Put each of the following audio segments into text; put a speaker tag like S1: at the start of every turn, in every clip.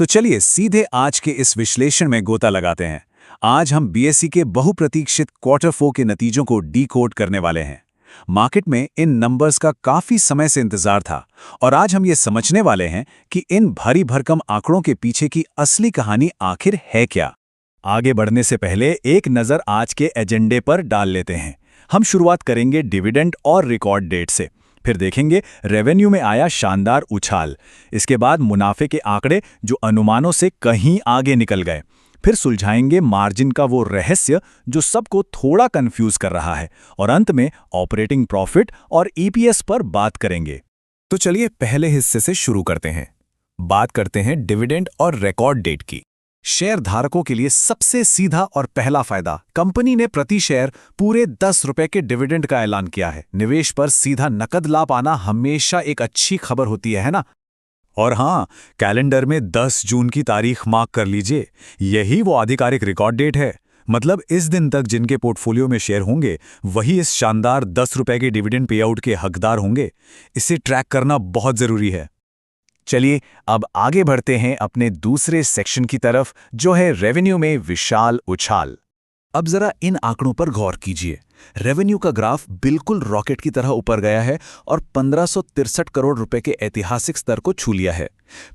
S1: तो चलिए सीधे आज के इस विश्लेषण में गोता लगाते हैं। आज हम बीएसई के बहुप्रतीक्षित क्वार्टर 4 के नतीजों को डीकोड करने वाले हैं। मार्केट में इन नंबर्स का काफी समय से इंतजार था और आज हम ये समझने वाले हैं कि इन भारी भरकम आंकड़ों के पीछे की असली कहानी आखिर है क्या। आगे बढ़ने से पहले एक नज़र आज के एजेंडे पर डाल लेते हैं। हम शुरुआत करेंगे डिविडेंड और रिकॉर्ड डेट से, फिर देखेंगे रेवेन्यू में आया शानदार उछाल, इसके बाद मुनाफे के आंकड़े जो अनुमानों से कहीं आगे निकल गए, फिर सुलझाएंगे मार्जिन का वो रहस्य जो सबको थोड़ा कंफ्यूज कर रहा है, और अंत में ऑपरेटिंग प्रॉफिट और ईपीएस पर बात करेंगे। तो चलिए पहले हिस्से से शुरू करते हैं। बात करते हैं डिविडेंड और रिकॉर्ड डेट की। शेयर धारकों के लिए सबसे सीधा और पहला फायदा, कंपनी ने प्रति शेयर पूरे 10 रुपए के डिविडेंड का ऐलान किया है। निवेश पर सीधा नकद लाभ आना हमेशा एक अच्छी खबर होती है ना। और हाँ, कैलेंडर में 10 जून की तारीख मार्क कर लीजिए, यही वो आधिकारिक रिकॉर्ड डेट है। मतलब इस दिन तक जिनके पोर्टफोलियो में शेयर होंगे वही इस शानदार 10 रुपए के डिविडेंड पे आउट के हकदार होंगे। इसे ट्रैक करना बहुत जरूरी है। चलिए अब आगे बढ़ते हैं अपने दूसरे सेक्शन की तरफ, जो है रेवेन्यू में विशाल उछाल। अब जरा इन आंकड़ों पर गौर कीजिए। रेवेन्यू का ग्राफ बिल्कुल रॉकेट की तरह ऊपर गया है और 1563 करोड़ रुपए के ऐतिहासिक स्तर को छू लिया है।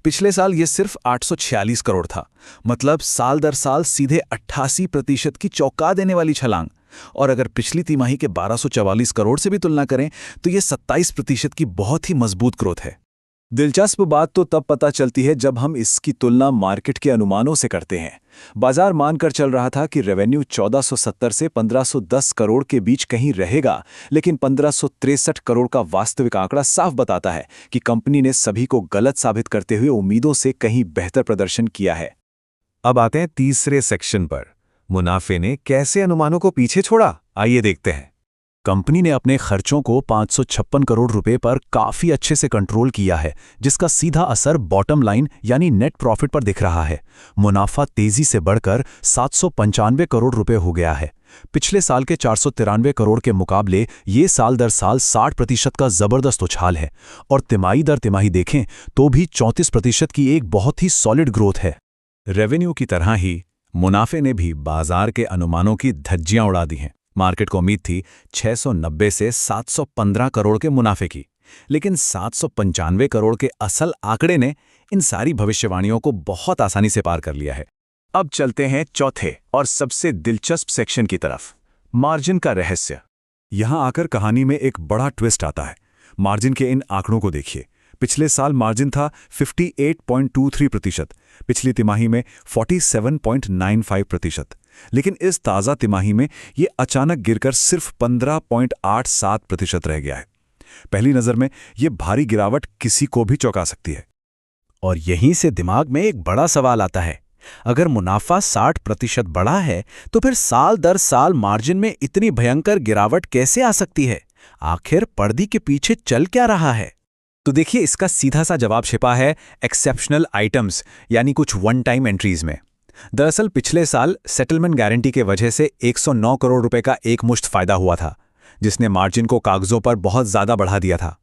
S1: पिछले साल ये सिर्फ 846 करोड़ था। मतलब साल दर साल सीधे 88% की चौंका देने वाली छलांग। और अगर पिछली तिमाही के 1244 करोड़ से भी तुलना करें तो ये 27% की बहुत ही मजबूत ग्रोथ है। दिलचस्प बात तो तब पता चलती है जब हम इसकी तुलना मार्केट के अनुमानों से करते हैं। बाजार मानकर चल रहा था कि रेवेन्यू 1470 से 1510 करोड़ के बीच कहीं रहेगा, लेकिन 1563 करोड़ का वास्तविक आंकड़ा साफ बताता है कि कंपनी ने सभी को गलत साबित करते हुए उम्मीदों से कहीं बेहतर प्रदर्शन किया है। अब आते हैं तीसरे सेक्शन पर, मुनाफे ने कैसे अनुमानों को पीछे छोड़ा, आइए देखते हैं। कंपनी ने अपने खर्चों को 556 करोड़ रुपए पर काफी अच्छे से कंट्रोल किया है, जिसका सीधा असर बॉटम लाइन यानी नेट प्रॉफिट पर दिख रहा है। मुनाफा तेजी से बढ़कर 795 करोड़ रुपए हो गया है। पिछले साल के 493 करोड़ के मुकाबले ये साल दर साल 60% का जबरदस्त उछाल है, और तिमाही दर तिमाही देखें तो भी 34% की एक बहुत ही सॉलिड ग्रोथ है। रेवेन्यू की तरह ही मुनाफे ने भी बाजार के अनुमानों की धज्जियां उड़ा दी हैं। मार्केट को उम्मीद थी 690 से 715 करोड़ के मुनाफे की, लेकिन 795 करोड़ के असल आंकड़े ने इन सारी भविष्यवाणियों को बहुत आसानी से पार कर लिया है। अब चलते हैं चौथे और सबसे दिलचस्प सेक्शन की तरफ, मार्जिन का रहस्य। यहां आकर कहानी में एक बड़ा ट्विस्ट आता है। मार्जिन के इन आंकड़ों को देखिए। पिछले साल मार्जिन था 58.23%, पिछली तिमाही में 47.95%, लेकिन इस ताज़ा तिमाही में ये अचानक गिरकर सिर्फ 15.87% रह गया है। पहली नज़र में ये भारी गिरावट किसी को भी चौंका सकती है। और यहीं से दिमाग में एक बड़ा सवाल आता है, अगर मुनाफा 60% बढ़ा है तो फिर साल दर साल मार्जिन में इतनी भयंकर गिरावट कैसे आ सकती है? आखिर पर्दे के पीछे चल क्या रहा है? तो देखिए, इसका सीधा सा जवाब छिपा है एक्सेप्शनल आइटम्स, यानी कुछ वन टाइम एंट्रीज में। दरअसल पिछले साल सेटलमेंट गारंटी के वजह से 109 करोड़ रुपए का एक मुश्त फायदा हुआ था, जिसने मार्जिन को कागजों पर बहुत ज्यादा बढ़ा दिया था।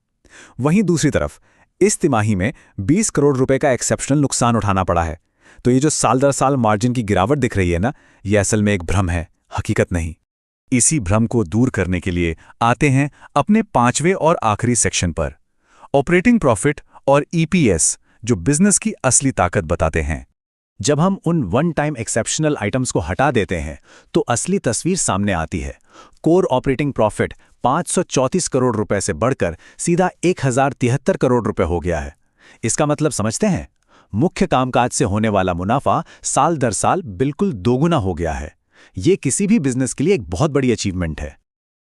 S1: वहीं दूसरी तरफ इस तिमाही में 20 करोड़ रुपए का एक्सेप्शनल नुकसान उठाना पड़ा है। तो ये जो साल दर साल मार्जिन की गिरावट दिख रही है ना, ये असल में एक भ्रम है, हकीकत नहीं। इसी भ्रम को दूर करने के लिए आते हैं अपने पांचवें और आखिरी सेक्शन पर, ऑपरेटिंग प्रॉफिट और ईपीएस, जो बिजनेस की असली ताकत बताते हैं। जब हम उन वन टाइम एक्सेप्शनल आइटम्स को हटा देते हैं तो असली तस्वीर सामने आती है। कोर ऑपरेटिंग प्रॉफिट 534 करोड़ रुपए से बढ़कर सीधा 1073 करोड़ रुपए हो गया है। इसका मतलब समझते हैं, मुख्य कामकाज से होने वाला मुनाफा साल दर साल बिल्कुल दोगुना हो गया है। ये किसी भी बिजनेस के लिए एक बहुत बड़ी अचीवमेंट है।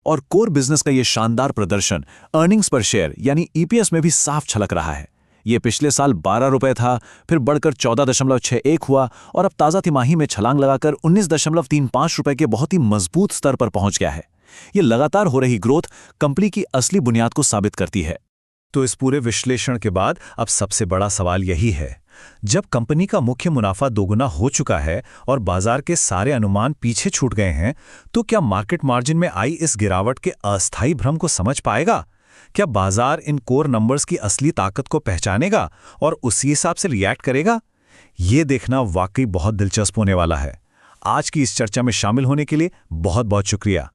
S1: और कोर बिजनेस का ये शानदार प्रदर्शन अर्निंग्स पर शेयर यानी ईपीएस में भी साफ झलक रहा है। ये पिछले साल 12 रुपए था, फिर बढ़कर 14.61 हुआ और अब ताज़ा तिमाही में छलांग लगाकर 19.35 रुपए के बहुत ही मजबूत स्तर पर पहुंच गया है। ये लगातार हो रही ग्रोथ कंपनी की असली बुनियाद को साबित करती है। तो इस पूरे विश्लेषण के बाद अब सबसे बड़ा सवाल यही है, जब कंपनी का मुख्य मुनाफा दोगुना हो चुका है और बाजार के सारे अनुमान पीछे छूट गए हैं, तो क्या मार्केट मार्जिन में आई इस गिरावट के अस्थायी भ्रम को समझ पाएगा? क्या बाजार इन कोर नंबर्स की असली ताकत को पहचानेगा और उसी हिसाब से रिएक्ट करेगा? ये देखना वाकई बहुत दिलचस्प होने वाला है। आज की इस चर्चा में शामिल होने के लिए बहुत बहुत शुक्रिया।